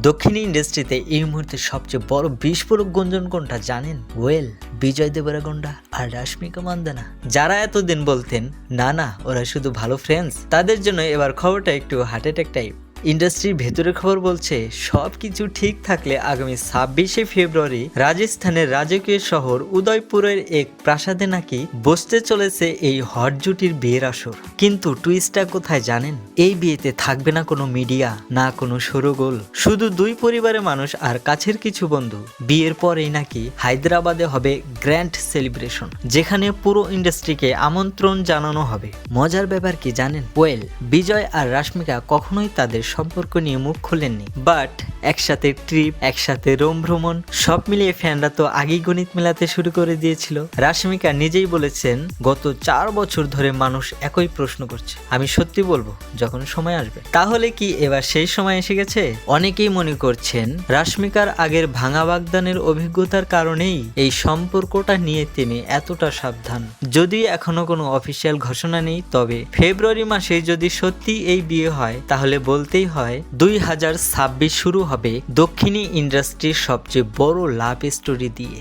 দক্ষিণী ইন্ডাস্ট্রিতে এই মুহূর্তে সবচেয়ে বড় বিস্ফোরক গুঞ্জন কোনটা জানেন? ওয়েল, বিজয় দেবরাগোন্ডা আর রাশমিকা মান্দানা। যারা এতদিন বলতেন না না ওরা শুধু ভালো ফ্রেন্ডস, তাদের জন্য এবার খবরটা একটু হার্ট অ্যাটাক টাইপ। ইন্ডাস্ট্রির ভেতরের খবর বলছে সবকিছু ঠিক থাকলে আগামী 26শে ফেব্রুয়ারি রাজস্থানের রাজকীয় শহর উদয়পুরের এক প্রাসাদে নাকি বসতে চলেছে এই হট জুটির বিয়ের আসর। কিন্তু টুইস্টটা কোথায় জানেন? এই বিয়েতে থাকবে না কোনো মিডিয়া, না কোনো শোরগোল, শুধু দুই পরিবারের মানুষ আর কাছের কিছু বন্ধু। বিয়ের পরেই নাকি হায়দ্রাবাদে হবে গ্র্যান্ড সেলিব্রেশন, যেখানে পুরো ইন্ডাস্ট্রিকে আমন্ত্রণ জানানো হবে। মজার ব্যাপার কি জানেন? ওয়েল, বিজয় আর রাশমিকা কখনোই তাদের সম্পর্ক নিয়ে মুখ খোলেননি, বাট একসাথে ট্রিপ, একসাথে রোম ভ্রমণ, সব মিলিয়ে ফ্যানরা তো আগেই গণিত মেলাতে শুরু করে দিয়েছিল। রাশমিকা নিজেই বলেছেন গত 4 বছর ধরে মানুষ একই প্রশ্ন করছে। আমি সত্যি বলবো যখন সময় আসবে। তাহলে কি এবার সেই সময় এসে গেছে? অনেকেই মনে করছেন রাশমিকার আগের ভাঙা বাগদানের অভিজ্ঞতার কারণেই এই সম্পর্কটা নিয়ে তিনি এতটা সাবধান। যদি এখনো কোনো অফিসিয়াল ঘোষণা নেই, তবে ফেব্রুয়ারি মাসে যদি সত্যি এই বিয়ে হয় তাহলে বলতেই হয় 2026 শুরু হবে দক্ষিণী ইন্ডাস্ট্রির সবচেয়ে বড় লাভ স্টোরি দিয়ে।